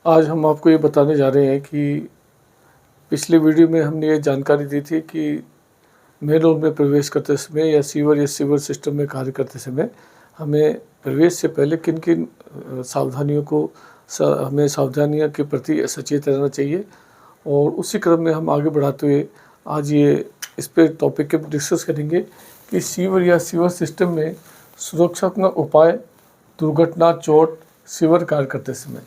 आज हम आपको ये बताने जा रहे हैं कि पिछले वीडियो में हमने ये जानकारी दी थी कि मेन रोड में प्रवेश करते समय या सीवर सिस्टम में कार्य करते समय हमें प्रवेश से पहले किन किन सावधानियों को हमें सावधानियों के प्रति सचेत रहना चाहिए। और उसी क्रम में हम आगे बढ़ाते हुए आज ये इस पे टॉपिक के डिस्कस करेंगे कि सीवर सिस्टम में सुरक्षात्मक उपाय, दुर्घटना, चोट, सीवर कार्य करते समय,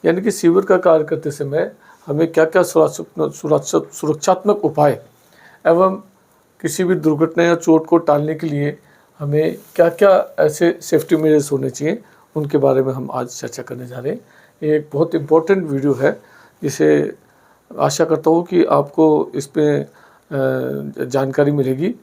यानी कि सीवर का कार्य करते समय हमें क्या क्या सुरक्षात्मक उपाय एवं किसी भी दुर्घटना या चोट को टालने के लिए हमें क्या क्या ऐसे सेफ्टी मेजर्स होने चाहिए, उनके बारे में हम आज चर्चा करने जा रहे हैं। ये एक बहुत इम्पोर्टेंट वीडियो है, जिसे आशा करता हूँ कि आपको इसमें जानकारी मिलेगी।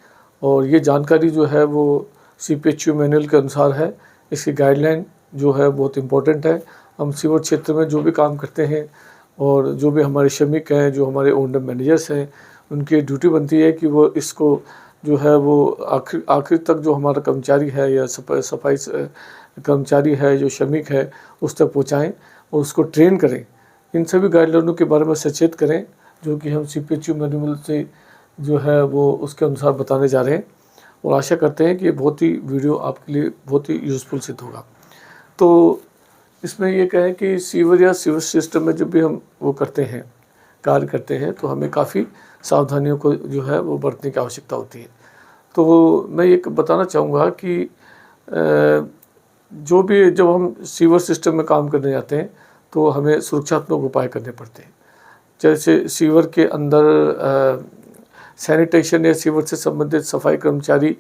और ये जानकारी जो है वो CPHU मैनुअल के अनुसार है। इसकी गाइडलाइन जो है बहुत इम्पोर्टेंट है। हम सीवर क्षेत्र में जो भी काम करते हैं और जो भी हमारे श्रमिक हैं, जो हमारे ओनर मैनेजर्स हैं, उनकी ड्यूटी बनती है कि वो इसको जो है वो आखिर तक जो हमारा कर्मचारी है या सफाई कर्मचारी है, जो श्रमिक है, उस तक पहुँचाएँ और उसको ट्रेन करें। इन सभी गाइडलाइनों के बारे में सचेत करें, जो कि हम CPHU मैनुअल से जो है वो उसके अनुसार बताने जा रहे हैं। और आशा करते हैं कि ये बहुत ही वीडियो आपके लिए बहुत ही यूज़फुल सिद्ध होगा। तो इसमें ये कहें कि सीवर सिस्टम में जब भी हम वो करते हैं, कार्य करते हैं, तो हमें काफ़ी सावधानियों को जो है वो बरतने की आवश्यकता होती है। तो मैं ये बताना चाहूँगा कि जो भी जब हम सीवर सिस्टम में काम करने जाते हैं तो हमें सुरक्षात्मक उपाय करने पड़ते हैं। जैसे सीवर के अंदर सैनिटेशन या सीवर से संबंधित सफाई कर्मचारी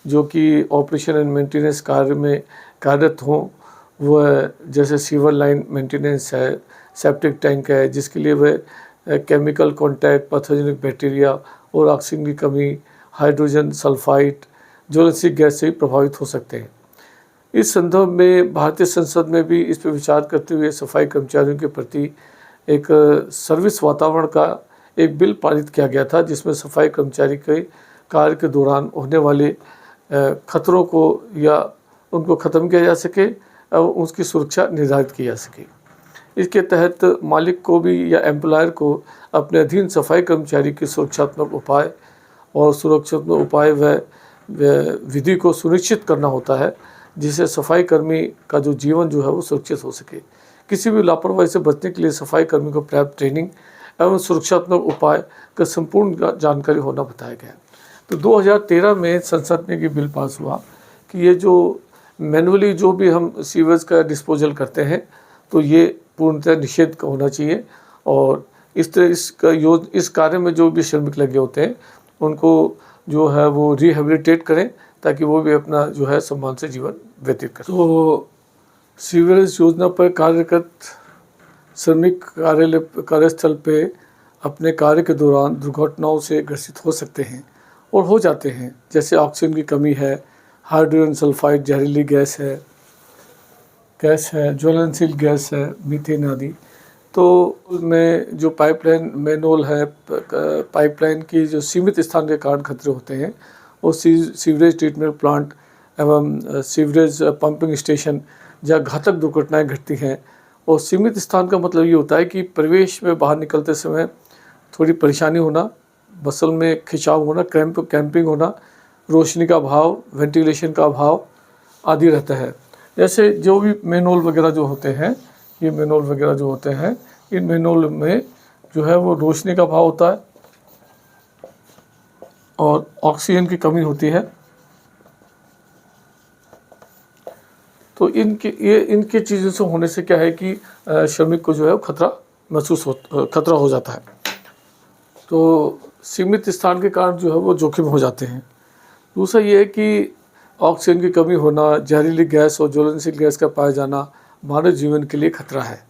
जो कि ऑपरेशन एंड मेंटेनेंस कार्य में कार्यरत हों, वह जैसे सीवर लाइन मेंटेनेंस है, सेप्टिक टैंक है, जिसके लिए वह केमिकल कॉन्टैक्ट, पैथोजेनिक बैक्टीरिया और ऑक्सीजन की कमी, हाइड्रोजन सल्फाइड, ज्वलनशील गैस से प्रभावित हो सकते हैं। इस संदर्भ में भारतीय संसद में भी इस पर विचार करते हुए सफाई कर्मचारियों के प्रति एक सर्विस वातावरण का एक बिल पारित किया गया था, जिसमें सफाई कर्मचारी के कार्य के दौरान होने वाले खतरों को या उनको ख़त्म किया जा सके और उसकी सुरक्षा निर्धारित की जा सके। इसके तहत मालिक को भी या एम्प्लॉयर को अपने अधीन सफाई कर्मचारी के सुरक्षात्मक उपाय और सुरक्षात्मक उपाय व विधि को सुनिश्चित करना होता है, जिससे सफाई कर्मी का जो जीवन जो है वो सुरक्षित हो सके। किसी भी लापरवाही से बचने के लिए सफाई कर्मी को पर्याप्त ट्रेनिंग एवं सुरक्षात्मक उपाय का संपूर्ण जानकारी होना बताया गया। तो 2013 में संसद में ये बिल पास हुआ कि ये जो मैनुअली जो भी हम सीवेज का डिस्पोजल करते हैं, तो ये पूर्णतः निषेध होना चाहिए। और इस कार्य में जो भी श्रमिक लगे होते हैं, उनको जो है वो रिहेबिलिटेट करें, ताकि वो भी अपना जो है सम्मान से जीवन व्यतीत करें। तो सीवरेज योजना पर कार्यरत श्रमिक कार्यस्थल पे अपने कार्य के दौरान दुर्घटनाओं से ग्रसित हो सकते हैं और हो जाते हैं, जैसे ऑक्सीजन की कमी है, हाइड्रोजन सल्फाइड जहरीली गैस है, ज्वलनशील गैस है, मीथेन आदि। तो उसमें जो पाइपलाइन मैनहोल है, पाइपलाइन की जो सीमित स्थान के कारण खतरे होते हैं, और सीवरेज ट्रीटमेंट प्लांट एवं सीवरेज पंपिंग स्टेशन जहाँ घातक दुर्घटनाएं घटती हैं। और सीमित स्थान का मतलब ये होता है कि प्रवेश में बाहर निकलते समय थोड़ी परेशानी होना, बसल में खिंचाव होना, कैंपिंग होना, रोशनी का अभाव, वेंटिलेशन का अभाव आदि रहता है। जैसे जो भी मैनहोल वगैरह जो होते हैं, ये मैनहोल वगैरह जो होते हैं, इन मैनहोल में जो है वो रोशनी का अभाव होता है और ऑक्सीजन की कमी होती है। तो इनके चीज़ों से होने से क्या है कि श्रमिक को जो है खतरा हो जाता है। तो सीमित स्थान के कारण जो है वो जोखिम हो जाते हैं। दूसरा ये है कि ऑक्सीजन की कमी होना, जहरीली गैस और ज्वलनशील गैस का पाया जाना मानव जीवन के लिए खतरा है।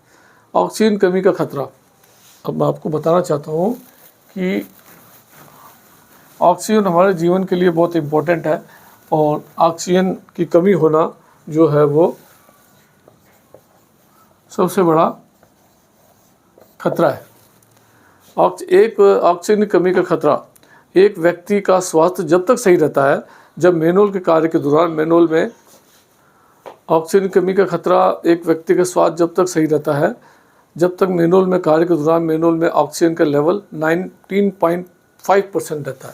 ऑक्सीजन कमी का खतरा, अब मैं आपको बताना चाहता हूँ कि ऑक्सीजन हमारे जीवन के लिए बहुत इम्पोर्टेंट है, और ऑक्सीजन की कमी होना जो है वो सबसे बड़ा खतरा है। ऑक्सीजन की कमी का खतरा, एक व्यक्ति का स्वास्थ्य जब तक सही रहता है, जब मैनुअल के कार्य के दौरान मैनुअल में ऑक्सीजन की कमी का खतरा, एक व्यक्ति का स्वास्थ्य जब तक सही रहता है जब तक मेनुअल में कार्य के दौरान मेनुअल में ऑक्सीजन का लेवल 19.5% रहता है।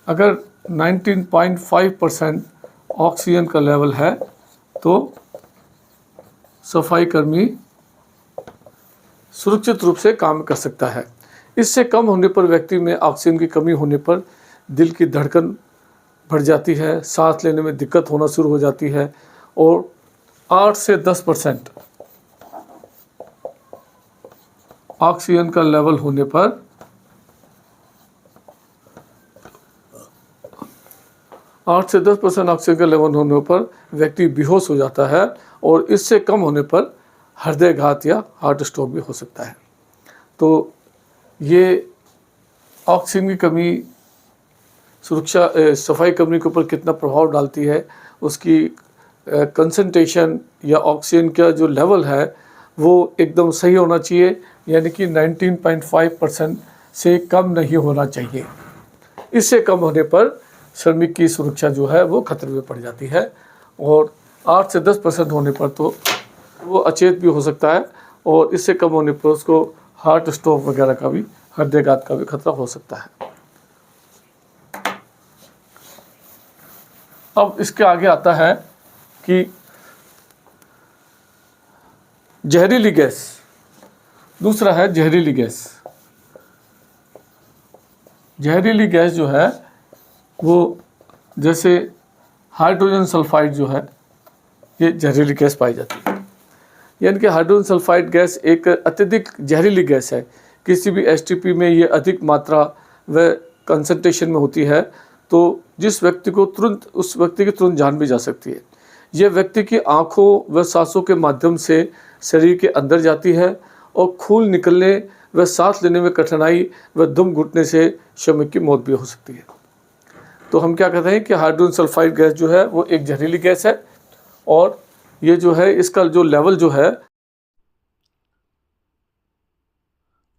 अगर 19.5% ऑक्सीजन का लेवल है तो सफाई कर्मी सुरक्षित रूप से काम कर सकता है। इससे कम होने पर व्यक्ति में ऑक्सीजन की कमी होने पर दिल की धड़कन बढ़ जाती है, सांस लेने में दिक्कत होना शुरू हो जाती है और 8 से 10% ऑक्सीजन का लेवल होने पर 8 से 10% ऑक्सीजन का लेवल होने पर व्यक्ति बेहोश हो जाता है और इससे कम होने पर हृदयघात या हार्ट स्ट्रोक भी हो सकता है। तो ये ऑक्सीजन की कमी सफाई कर्मी के ऊपर कितना प्रभाव डालती है, उसकी कंसंट्रेशन या ऑक्सीजन का जो लेवल है वो एकदम सही होना चाहिए, यानी कि 19.5% से कम नहीं होना चाहिए। इससे कम होने पर श्रमिक की सुरक्षा जो है वो खतरे में पड़ जाती है और 8 से 10% होने पर तो वो अचेत भी हो सकता है और इससे कम होने पर उसको हार्ट स्ट्रोक वगैरह का भी, हृदयघात का भी खतरा हो सकता है। अब इसके आगे आता है कि जहरीली गैस। दूसरा है जहरीली गैस। जहरीली गैस जो है वो जैसे हाइड्रोजन सल्फाइड जो है ये जहरीली गैस पाई जाती है। यानी कि हाइड्रोजन सल्फाइड गैस एक अत्यधिक जहरीली गैस है। किसी भी एसटीपी में ये अधिक मात्रा व कंसंट्रेशन में होती है तो जिस व्यक्ति को तुरंत, उस व्यक्ति की तुरंत जान भी जा सकती है। यह व्यक्ति की आँखों व सांसों के माध्यम से शरीर के अंदर जाती है और खून निकलने व सांस लेने में कठिनाई व दम घुटने से श्रमिक की मौत भी हो सकती है। तो हम क्या कहते हैं कि हाइड्रोजन सल्फाइड गैस जो है वो एक जहरीली गैस है और ये जो है इसका जो लेवल जो है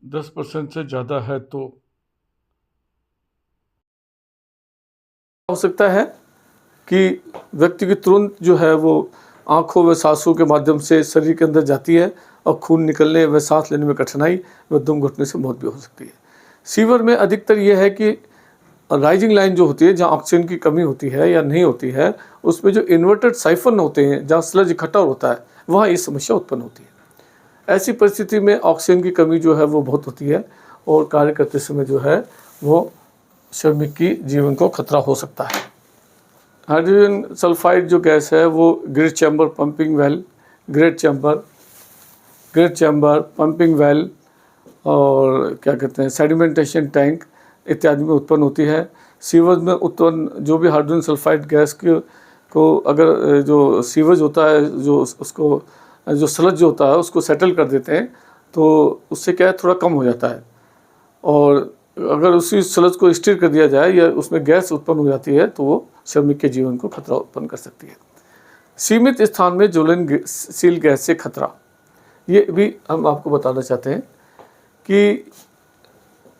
10% से ज़्यादा है तो हो सकता है कि व्यक्ति की तुरंत जो है वो आँखों व सांसों के माध्यम से शरीर के अंदर जाती है और खून निकलने व सांस लेने में कठिनाई व दम घुटने से मौत भी हो सकती है। सीवर में अधिकतर ये है कि राइजिंग लाइन जो होती है, जहाँ ऑक्सीजन की कमी होती है या नहीं होती है, उसमें जो इन्वर्टेड साइफन होते हैं, जहाँ स्लज इकट्ठा होता है, वहाँ ये समस्या उत्पन्न होती है। ऐसी परिस्थिति में ऑक्सीजन की कमी जो है वो बहुत होती है और कार्य करते समय जो है वो श्रमिक की जीवन को खतरा हो सकता है। हाइड्रोजन सल्फाइड जो गैस है वो great chamber, pumping well, great chamber, pumping well और क्या कहते हैं सेडिमेंटेशन टैंक इत्यादि में उत्पन्न होती है। सीवर्स में उत्पन्न जो भी हाइड्रोजन सल्फाइड गैस को अगर जो सीवर्स होता है, जो उसको जो स्लज जो होता है उसको सेटल कर देते हैं तो उससे क्या है थोड़ा कम हो जाता है। और अगर उसी स्लज को स्टीर कर दिया जाए या उसमें गैस उत्पन्न हो जाती है तो वो श्रमिक के जीवन को खतरा उत्पन्न कर सकती है। सीमित स्थान में ज्वलनशील गैस से खतरा, ये भी हम आपको बताना चाहते हैं कि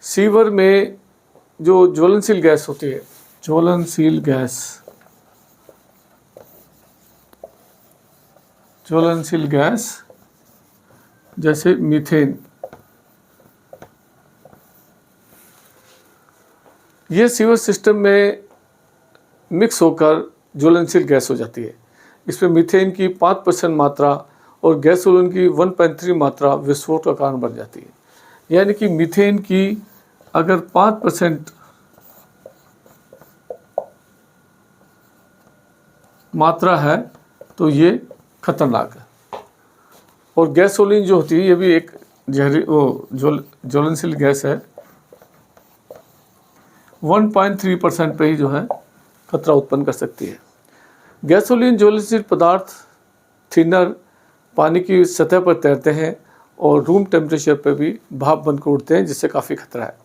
सीवर में जो ज्वलनशील गैस होती है, ज्वलनशील गैस जैसे मीथेन, ये सीवर सिस्टम में मिक्स होकर ज्वलनशील गैस हो जाती है। इसमें मीथेन की 5% मात्रा और गैसोलीन की 1.3 मात्रा विस्फोट का कारण बन जाती है। यानी कि मीथेन की अगर 5% मात्रा है तो ये खतरनाक है। और गैसोलीन जो होती है ये भी एक ज्वलनशील गैस है, 1.3% पे ही जो है खतरा उत्पन्न कर सकती है। गैसोलीन ज्वलनशील पदार्थ थिनर पानी की सतह पर तैरते हैं और रूम टेम्परेचर पर भी भाप बनकर उड़ते हैं, जिससे काफ़ी खतरा है।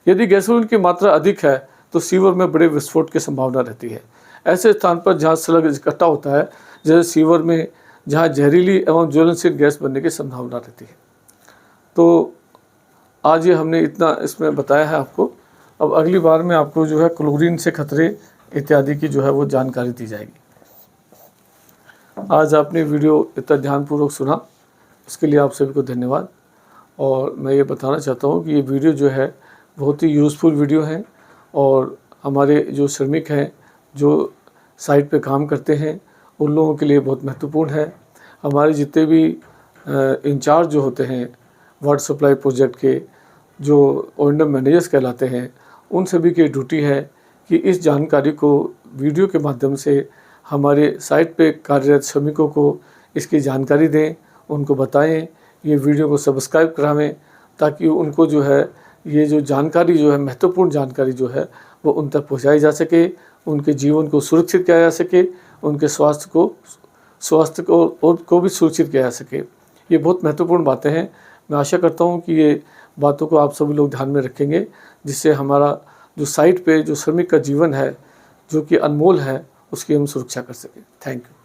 यदि गैसोलीन की मात्रा अधिक है तो सीवर में बड़े विस्फोट की संभावना रहती है। ऐसे स्थान पर जहाँ स्लग इकट्ठा होता है, जैसे सीवर में, जहाँ जहरीली एवं ज्वलनशील गैस बनने की संभावना रहती है। तो आज ये हमने इतना इसमें बताया है आपको। अब अगली बार में आपको जो है क्लोरीन से खतरे इत्यादि की जो है वो जानकारी दी जाएगी। आज आपने वीडियो इतना ध्यानपूर्वक सुना, इसके लिए आप सभी को धन्यवाद। और मैं ये बताना चाहता हूँ कि ये वीडियो जो है बहुत ही यूज़फुल वीडियो है और हमारे जो श्रमिक हैं, जो साइट पे काम करते हैं, उन लोगों के लिए बहुत महत्वपूर्ण है। हमारे जितने भी इंचार्ज जो होते हैं वाटर सप्लाई प्रोजेक्ट के, जो O&M मैनेजर्स कहलाते हैं, उन सभी की ड्यूटी है कि इस जानकारी को वीडियो के माध्यम से हमारे साइट पे कार्यरत श्रमिकों को इसकी जानकारी दें, उनको बताएं, ये वीडियो को सब्सक्राइब करावें, ताकि उनको जो है ये जो जानकारी जो है, महत्वपूर्ण जानकारी जो है, वो उन तक पहुंचाई जा सके, उनके जीवन को सुरक्षित किया जा सके, उनके स्वास्थ्य को भी सुरक्षित किया जा सके। ये बहुत महत्वपूर्ण बातें हैं। मैं आशा करता हूँ कि ये बातों को आप सभी लोग ध्यान में रखेंगे, जिससे हमारा जो साइट पे जो श्रमिक का जीवन है, जो कि अनमोल है, उसकी हम सुरक्षा कर सकें। Thank you.